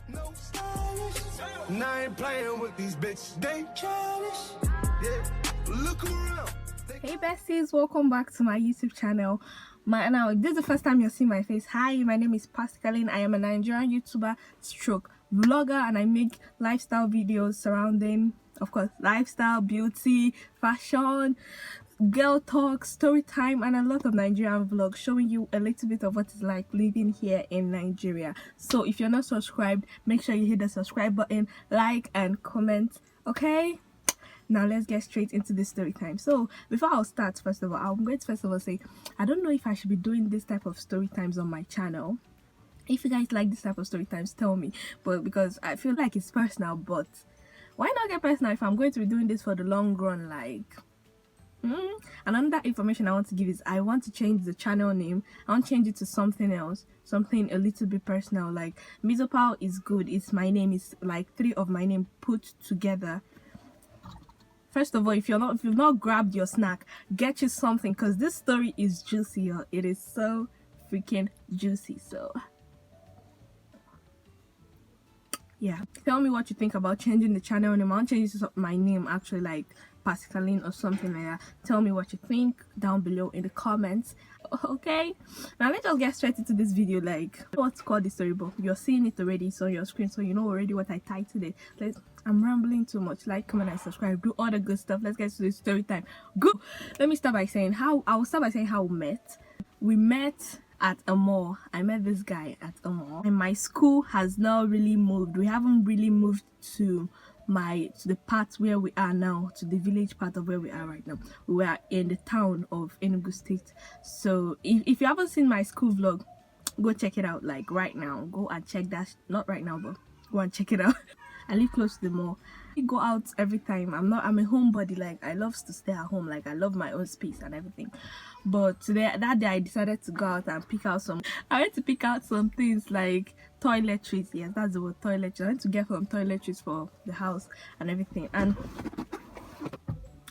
No stylish. And I ain't playing with these bitches. They childish. Yeah. Look around. Hey besties, welcome back to my YouTube channel. Now this is the first time you're seeing my face. Hi, my name is Pascaline. I am a Nigerian YouTuber stroke vlogger, and I make lifestyle videos surrounding, of course, lifestyle, beauty, fashion, girl talk, story time, and a lot of Nigerian vlogs showing you a little bit of what it's like living here in Nigeria. So if you're not subscribed, make sure you hit the subscribe button, like and comment. Okay, now let's get straight into the story time. So before I'll start, first of all, I'm going to first of all say I don't know if I should be doing this type of story times on my channel. If you guys like this type of story times, tell me. But because I feel like it's personal, but why not get personal if I'm going to be doing this for the long run? Like another information I want to give is I want to change the channel name. I want to change it to something else, something a little bit personal. Like Mizopal is good, it's my name, it's like 3 of my name put together. First of all, if you've not grabbed your snack, get you something, because this story is juicy. It is so freaking juicy. So yeah, tell me what you think about changing the channel name. I want to change it to my name, actually, like Pascaline or something like that. Tell me what you think down below in the comments. Okay, now let's just get straight into this video. Like, what's called the storybook, you're seeing it already, it's on your screen, so you know already what I titled it. I'm rambling too much. Like, comment and subscribe, do all the good stuff. Let's get to the story time. Go. Let me start by saying how we met at a mall. I met this guy at a mall, and my school has now really moved. We haven't really moved to the part where we are now, to the village part of where we are right now. We are in the town of Enugu State. So if you haven't seen my school vlog, go check it out. Like right now, go and check that. Not right now, but go and check it out. I live close to the mall. I go out every time. I'm a homebody. Like, I love to stay at home. Like, I love my own space and everything. But that day I decided to go out and pick out some things like toiletries. Yes, that's the word, toiletries. I went to get some toiletries for the house and everything. And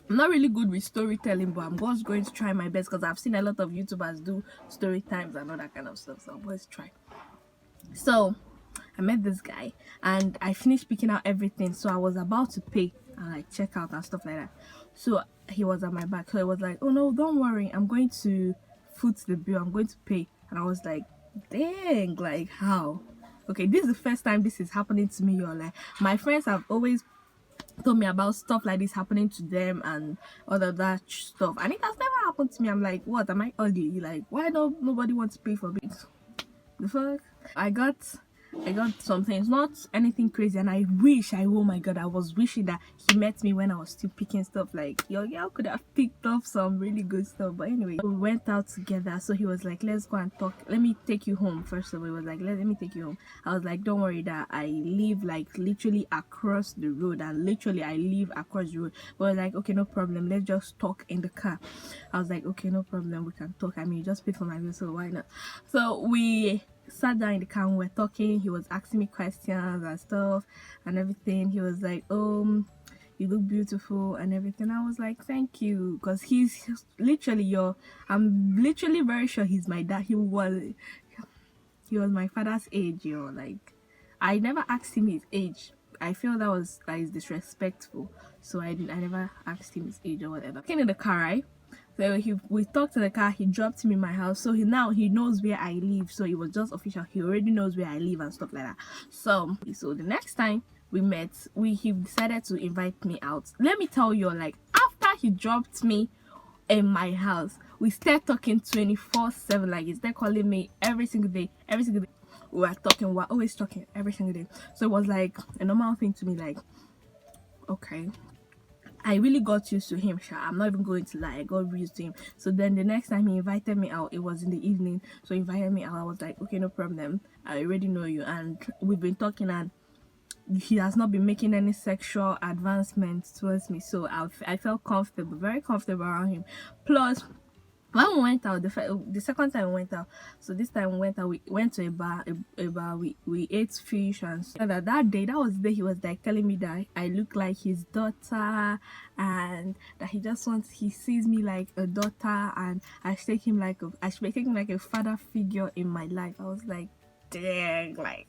I'm not really good with storytelling, but I'm just going to try my best, because I've seen a lot of YouTubers do story times and all that kind of stuff. So I'm going to try. So I met this guy and I finished picking out everything, so I was about to pay and like check out and stuff like that. So he was at my back, so he was like, oh no, don't worry, I'm going to foot the bill, I'm going to pay. And I was like, dang, like how? Okay, this is the first time this is happening to me. Or like, my friends have always told me about stuff like this happening to them and all of that stuff, and it has never happened to me. I'm like, what, am I ugly? Like, why don't nobody want to pay for me? The fuck? I got something. It's not anything crazy, and oh my god, I was wishing that he met me when I was still picking stuff. Like, your girl could have picked up some really good stuff. But anyway, we went out together. So he was like, let's go and talk, let me take you home. First of all, he was like, let me take you home. I was like, don't worry, that I live like literally across the road, and literally I live across the road. But I was like, okay, no problem, let's just talk in the car. I was like, okay, no problem, we can talk. I mean, you just paid for my bill, so why not? So we sat down in the car and we were talking. He was asking me questions and stuff and everything. He was like, you look beautiful and everything. I was like, thank you, because he's literally I'm literally very sure he's my dad. He was my father's age. Like, I never asked him his age. I feel that is disrespectful, so I never asked him his age or whatever. Came in the car, right? So we talked to the car, he dropped me in my house. So he knows where I live. So it was just official. He already knows where I live and stuff like that. So the next time we met, he decided to invite me out. Let me tell you, like, after he dropped me in my house, we started talking 24/7. Like, he's there calling me every single day. We were always talking every single day. So it was like a normal thing to me. Like, okay, I really got used to him. I'm not even going to lie, I got used to him. So then the next time he invited me out, it was in the evening. So he invited me out. I was like, okay, no problem, I already know you, and we've been talking, and he has not been making any sexual advancements towards me. So I felt comfortable, very comfortable around him. Plus, when we went out, the second time we went out, so this time we went to a bar, we ate fish, and so that was the day he was like telling me that I look like his daughter, and that he sees me like a daughter, and I should take him like a father figure in my life. I was like, dang, like,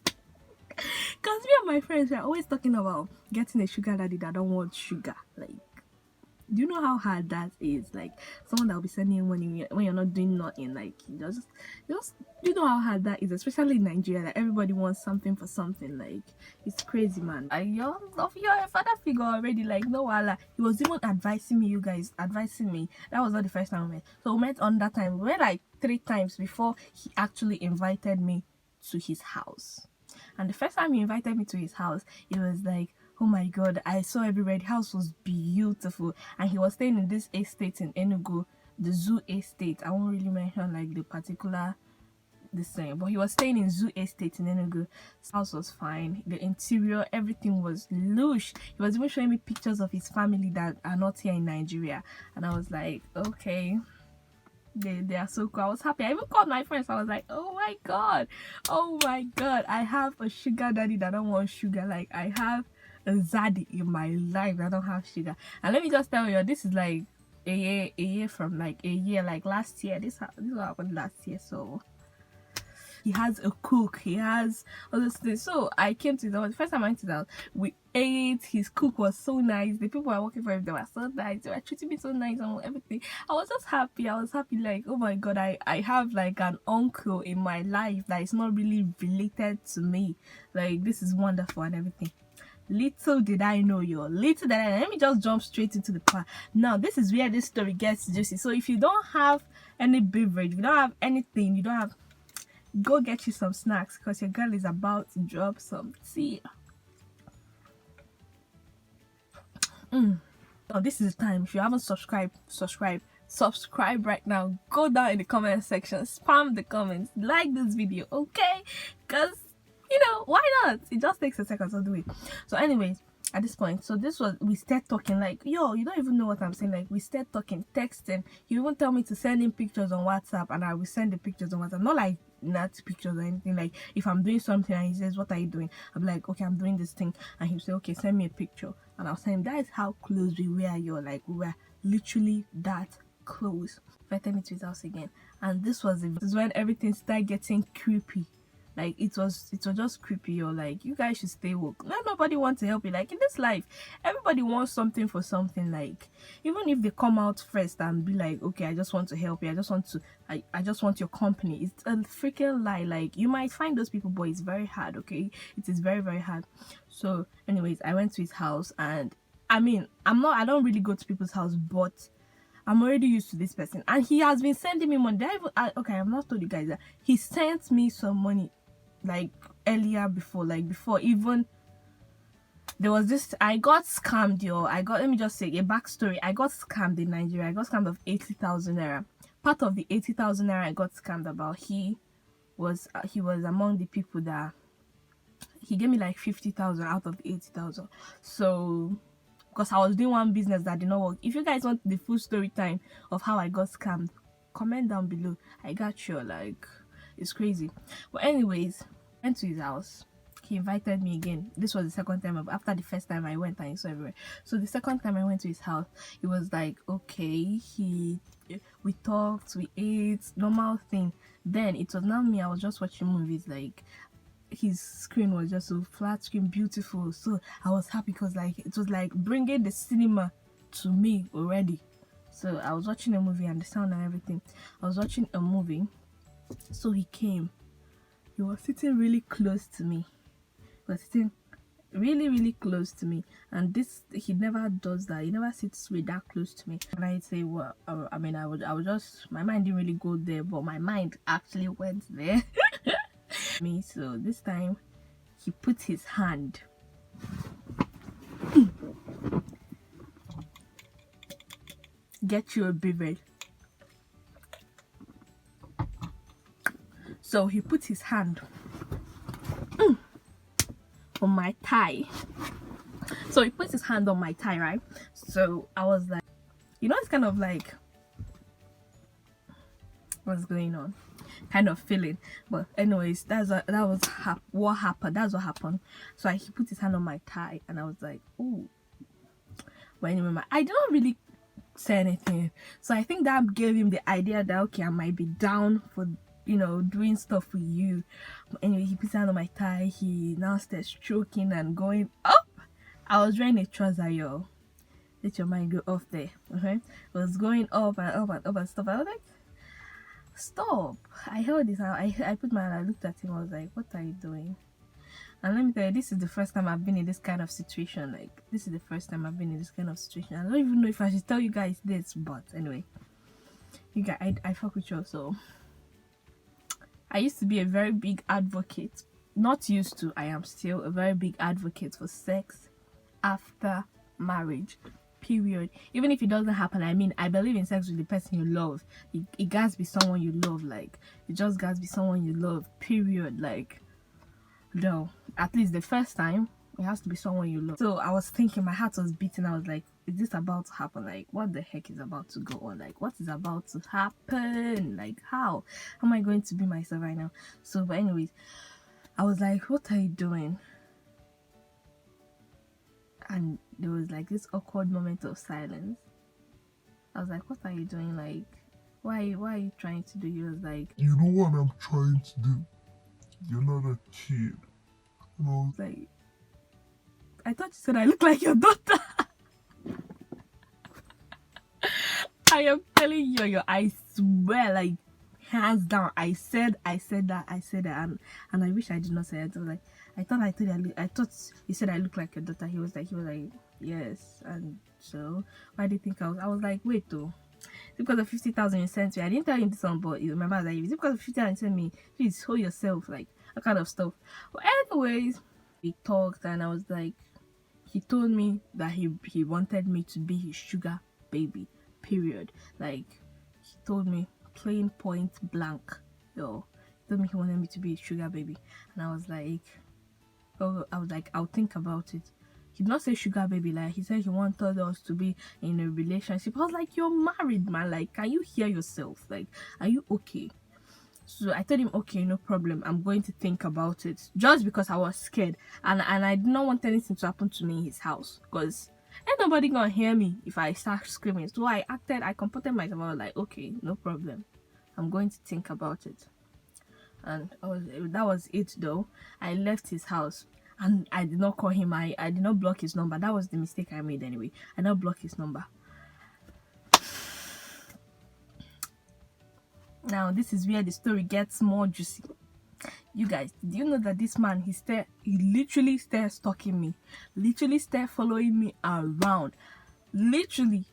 Because me and my friends are always talking about getting a sugar daddy that don't want sugar. Like, do you know how hard that is? Like, someone that will be sending you money when you're not doing nothing. Like, just you know how hard that is, especially in Nigeria. Like, everybody wants something for something. Like, it's crazy, man. You're a father figure already. Like, no wala. He was even advising me, you guys, advising me. That was not the first time we met. So we met on that time. We met like 3 times before he actually invited me to his house. And the first time he invited me to his house, it was like, oh my god, I saw everywhere. The house was beautiful, and he was staying in this estate in Enugu, the Zoo Estate. I won't really mention like the particular this thing, but he was staying in Zoo Estate in Enugu. His house was fine. The interior, everything was lush. He was even showing me pictures of his family that are not here in Nigeria, and I was like, okay. They are so cool. I was happy. I even called my friends. I was like, oh my god, I have a sugar daddy that don't want sugar. Like, I have a zaddy in my life that don't have sugar. And let me just tell you, this is like a year from like a year, like last year. This what happened last year. So he has a cook, he has all those things. So I came to the first time I went to the house, we ate. His cook was so nice. The people who were working for him, they were so nice. They were treating me so nice and everything. I was just happy. I was happy, like, oh my god, I have like an uncle in my life that is not really related to me. Like, this is wonderful and everything. Little did I know, let me just jump straight into the part. Now this is where this story gets juicy. So if you don't have any beverage, if you don't have anything, you don't have, go get you some snacks, because your girl is about to drop some tea. Now this is the time. If you haven't subscribe right now. Go down in the comment section, spam the comments, like this video, okay? Because you know, why not? It just takes a second to do it. So anyways, at this point, so this was, we start talking like, yo, you don't even know what I'm saying. Like, we start talking, texting. He even tell me to send him pictures on WhatsApp, and I will send the pictures on WhatsApp. Not like not pictures or anything. Like, if I'm doing something and he says, what are you doing? I'm like, okay, I'm doing this thing. And he'll say, okay, send me a picture. And I'll send him. That is how close we were. You're like, we were literally that close. Invited me to his house again. And this is when everything started getting creepy. Like, it was just creepy. You're like, you guys should stay woke. Nobody wants to help you. Like, in this life, everybody wants something for something. Like, even if they come out first and be like, okay, I just want to help you, I just want your company, it's a freaking lie. Like, you might find those people, but it's very hard. Okay, it is very, very hard. So anyways, I went to his house, and I mean, I don't really go to people's house, but I'm already used to this person, and he has been sending me money. Okay, I've not told you guys that he sent me some money, like earlier, before even there was this, I got scammed, yo. Let me just say a backstory. I got scammed in Nigeria. I got scammed of 80,000 naira. Part of the 80,000 naira I got scammed about, he was among the people that he gave me like 50,000 out of the 80,000. So because I was doing one business that did not work. If you guys want the full story time of how I got scammed, comment down below. I got you. Like, it's crazy. But anyways, I went to his house. He invited me again. This was the second time. After the first time I went and he saw everywhere. So the second time I went to his house, it was like, okay, we talked, we ate, normal thing. Then it was now me. I was just watching movies. Like, his screen was just so flat screen, beautiful. So I was happy because like it was like bringing the cinema to me already. So I was watching a movie and the sound and everything. I was watching a movie. So he came. He was sitting really close to me. He was sitting really, really close to me. And this, he never does that. He never sits with that close to me. And I say, well, I mean, I would just, my mind didn't really go there, but my mind actually went there. Me, so this time he put his hand get you a beverage. So he put his hand on my thigh. So he put his hand on my thigh, right? So I was like, you know, it's kind of like, what's going on kind of feeling. But anyways, that was what happened. That's what happened. So he put his hand on my thigh and I was like, ooh. But anyway, I didn't really say anything. So I think that gave him the idea that okay, I might be down for you know, doing stuff with you. But anyway, he put hand on my thigh. He now started stroking and going up. I was wearing a trouser, yo. Let your mind go off there. Okay, it was going up and up and up and stuff. I was like, stop. I held this out. I put my hand, I looked at him. I was like, what are you doing? And let me tell you, this is the first time I've been in this kind of situation. Like, this is the first time I've been in this kind of situation. I don't even know if I should tell you guys this, but anyway, you guys, I fuck with you. So I used to be a very big advocate. Not used to, I am still a very big advocate for sex after marriage. Period. Even if it doesn't happen, I mean, I believe in sex with the person you love. It has to be someone you love. Like, it just has to be someone you love. Period. Like, no, at least the first time, it has to be someone you love. So I was thinking, my heart was beating. I was like, is this about to happen? Like, what the heck is about to go on? Like, what is about to happen? Like, how am I going to be myself right now? So, but anyways, I was like, what are you doing? And there was like this awkward moment of silence. I was like, what are you doing? Like, why are you trying to do? He was like, you know what I'm trying to do? You're not a kid. And I was like, I thought you said I look like your daughter. I am telling you, yo, I swear, like, hands down, I said that, and I wish I did not say it. I was like, I thought you said I look like your daughter. He was like, yes. And so why do you think I was like, wait though, it's because of 50,000 you sent me. I didn't tell you this one, but you remember that, is it because of 50,000 you sent me? Please hold yourself, like, that kind of stuff. But anyways, we talked, and I was like, he told me that he wanted me to be his sugar baby, period. Like, he told me plain point blank, yo. He told me he wanted me to be his sugar baby, and I was like, I'll think about it. He did not say sugar baby, like, he said he wanted us to be in a relationship. I was like, you're married, man. Like, can you hear yourself? Like, are you okay? So I told him, okay, no problem, I'm going to think about it, just because I was scared, and I did not want anything to happen to me in his house, because ain't nobody gonna hear me if I start screaming. So I comported myself. I was like, okay, no problem, I'm going to think about it. And that was it though. I left his house, and I did not call him. I did not block his number. That was the mistake I made anyway. I did not block his number. Now this is where the story gets more juicy. You guys, do you know that this man, he literally started stalking me, literally started following me around, literally,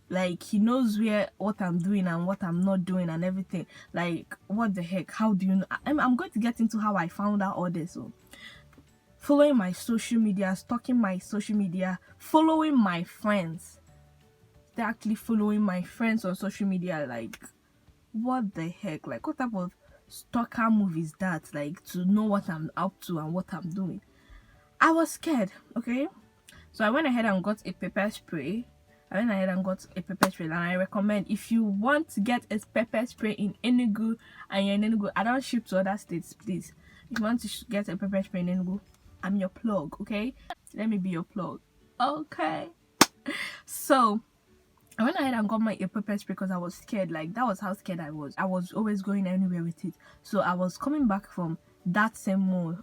like, he knows what I'm doing and what I'm not doing and everything. Like, what the heck? How do you know? I'm going to get into how I found out all this. So, following my social media, stalking my social media, following my friends. They're actually following my friends on social media. Like, what the heck? Like, what type of stalker move is that? Like, to know what I'm up to and what I'm doing. I was scared, okay? So I went ahead and got a pepper spray. And I recommend, if you want to get a pepper spray in Enugu and you're in Enugu, I don't ship to other states, please. If you want to get a pepper spray in Enugu, I'm your plug, okay? Let me be your plug, okay? So I went ahead and got my pepper spray because I was scared. Like, that was how scared I was. I was always going anywhere with it. So I was coming back from that same mall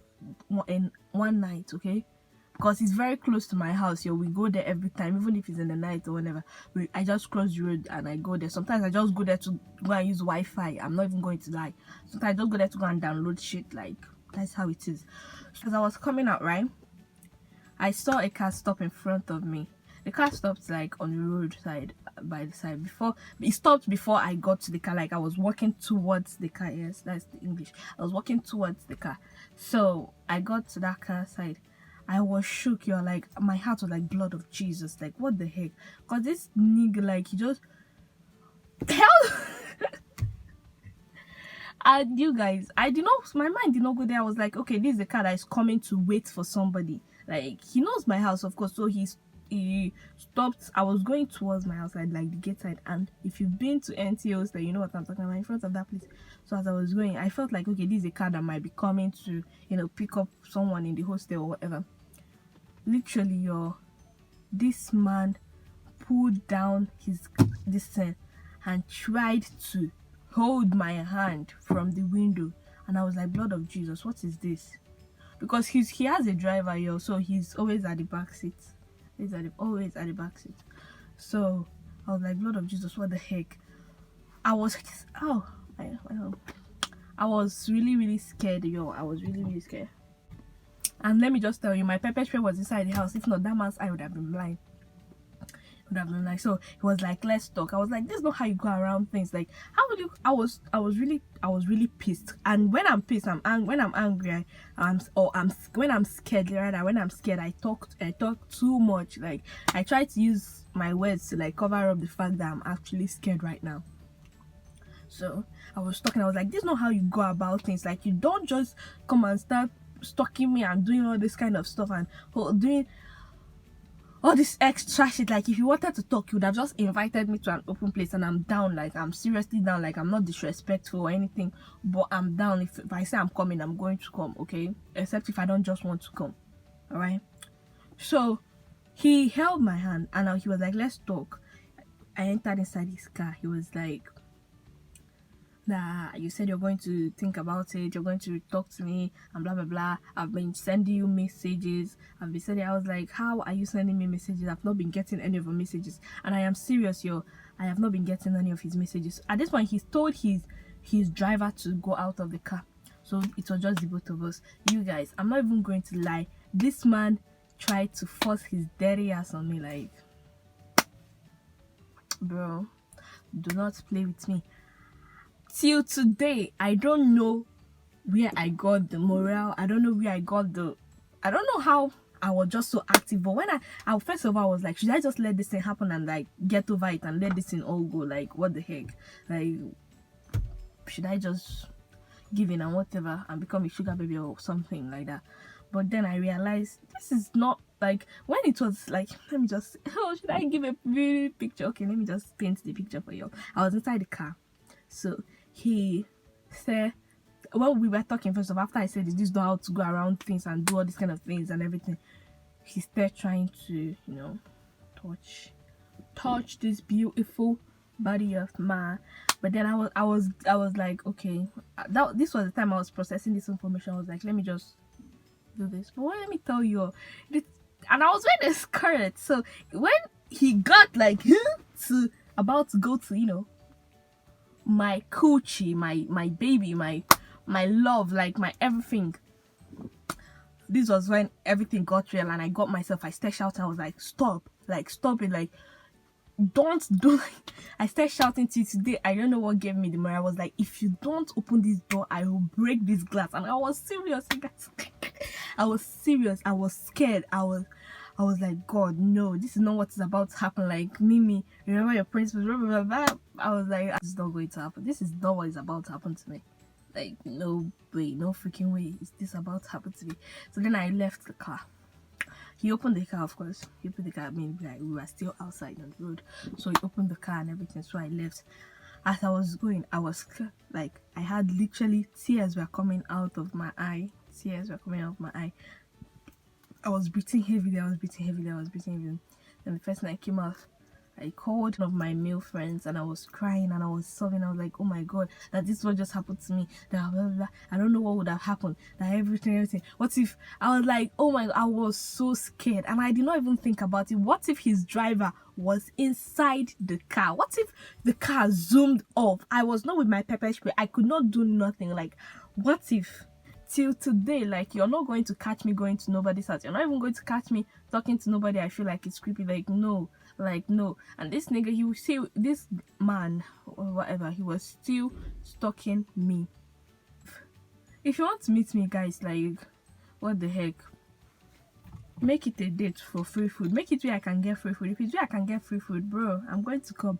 in one night, okay? Because it's very close to my house. Yo, we go there every time, even if it's in the night or whatever. I just cross the road and I go there. Sometimes I just go there to go and use Wi-Fi. I'm not even going to lie. Sometimes I just go there to go and download shit. Like, that's how it is. As I was coming out, right, I saw a car stop in front of me. The car stopped like on the road side, by the side. Before it stopped, before I got to the car, like I was walking towards the car. Yes, that's the English. I was walking towards the car. So I got to that car side. I was shook. You're like, my heart was like blood of Jesus. Like, what the heck? Cause this nigga, like, he just hell. And you guys, my mind did not go there. I was like, okay, this is the car that is coming to wait for somebody. Like, he knows my house, of course, so he stopped. I was going towards my house, like the gate side, and if you've been to NTOs, then you know what I'm talking about, in front of that place. So as I was going, I felt like, okay, this is a car that might be coming to, you know, pick up someone in the hostel or whatever. Literally, this man pulled down this thing and tried to hold my hand from the window, and I was like, blood of Jesus, what is this? Because he has a driver, yo, so he's always at the back seat. Always at the back seat. So I was like, blood of Jesus, what the heck? I was I was really scared, yo. I was really scared. And let me just tell you, my pepper spray was inside the house. If not, that man's eye would have been blind. So he was like, let's talk. I was like, this is not how you go around things. Like, how would you? I was really pissed. And when I'm pissed, when I'm angry, when I'm scared, rather, when I'm scared, I talk too much. Like, I try to use my words to like cover up the fact that I'm actually scared right now. So I was talking. I was like, this is not how you go about things. Like, you don't just come and start stalking me and doing all this kind of stuff and doing all this extra shit. Like, if you wanted to talk, you would have just invited me to an open place, and I'm down. Like, I'm seriously down. Like, I'm not disrespectful or anything, but I'm down. If I say I'm coming, I'm going to come, okay? Except if I don't just want to come. All right? So he held my hand, and he was like, let's talk. I entered inside his car. He was like, nah, you said you're going to think about it, you're going to talk to me, and blah blah blah. I've been sending you messages. I've been sending. I was like, how are you sending me messages? I've not been getting any of your messages, and I am serious, yo. I have not been getting any of his messages. At this point, he told his driver to go out of the car, so it was just the both of us. You guys, I'm not even going to lie. This man tried to force his dirty ass on me. Like, bro, do not play with me. Till today, I don't know where I got the morale. I don't know where I got the... I don't know how I was just so active. But when I first of all, I was like, should I just let this thing happen and like get over it and let this thing all go? Like, what the heck? Like, should I just give in and whatever and become a sugar baby or something like that? But then I realized this is not like when it was like, let me just... Oh, should I give a vivid picture? Okay, let me just paint the picture for you. I was inside the car. So he said, well, we were talking first of all, after I said, is this not how to go around things and do all these kind of things and everything? He started trying to, you know, touch this beautiful body of mine. But then I was like, okay, this was the time I was processing this information. I was like, let me just do this. But let me tell you, and I was wearing a skirt. So when he got like about to go to, you know, my coochie, my baby, my love, like my everything, this was when everything got real, and I got myself. I started shouting. I was like, stop it, like don't do. I started shouting to you today. I don't know what gave me the money. I was like, if you don't open this door, I will break this glass. And I was serious, you guys. I was serious. I was scared. I was like, God, no, this is not what is about to happen. Like, Mimi, remember your principles, blah, blah, blah, blah. I was like, this is not going to happen. This is not what is about to happen to me. Like, no way, no freaking way is this about to happen to me. So then I left the car. He opened the car, of course. He opened the car. I mean, like, we were still outside on the road. So he opened the car and everything. So I left. As I was going, I was like, I had literally tears were coming out of my eye. Tears were coming out of my eye. I was breathing heavily. And the first night I came out, I called one of my male friends and I was crying and I was sobbing. I was like, oh my God, that this what just happened to me. That blah, blah, blah. I don't know what would have happened. That everything. What if... I was like, oh my God, I was so scared. And I did not even think about it. What if his driver was inside the car? What if the car zoomed off? I was not with my pepper spray. I could not do nothing. Like, what if... Till today, like, you're not going to catch me going to nobody's house. You're not even going to catch me talking to nobody. I feel like it's creepy. Like, no. And this nigga, he would say, this man or whatever, he was still stalking me. If you want to meet me, guys, like, what the heck, make it a date for free food. Make it where I can get free food. If it's where I can get free food, bro, I'm going to come.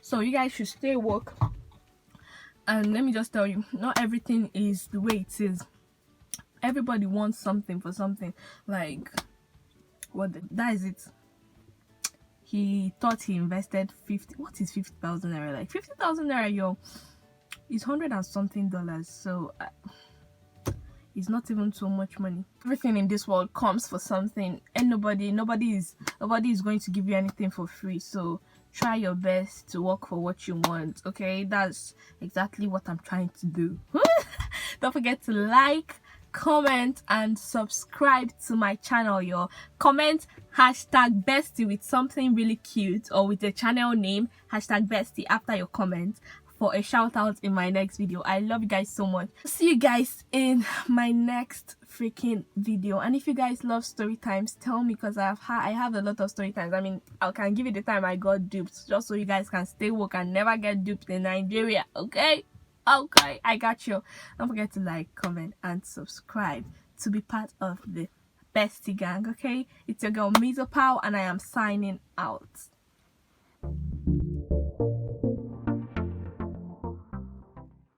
So you guys should stay woke. And let me just tell you, not everything is the way it is. Everybody wants something for something. Like, that is it. He thought he invested 50. What is 50,000 naira? Like, 50,000 naira, yo, is $100 and something. So it's not even so much money. Everything in this world comes for something, and nobody is going to give you anything for free. So try your best to work for what you want. Okay, that's exactly what I'm trying to do. Don't forget to like, comment and subscribe to my channel. Your comment #bestie with something really cute or with the channel name #bestie after your comment for a shout out in my next video. I love you guys so much. See you guys in my next freaking video. And if you guys love story times, tell me, because I have a lot of story times. I mean, I can give you the time I got duped, just so you guys can stay woke and never get duped in Nigeria. Okay, I got you. Don't forget to like, comment and subscribe to be part of the bestie gang. Okay, it's your girl Mizopal and I am signing out.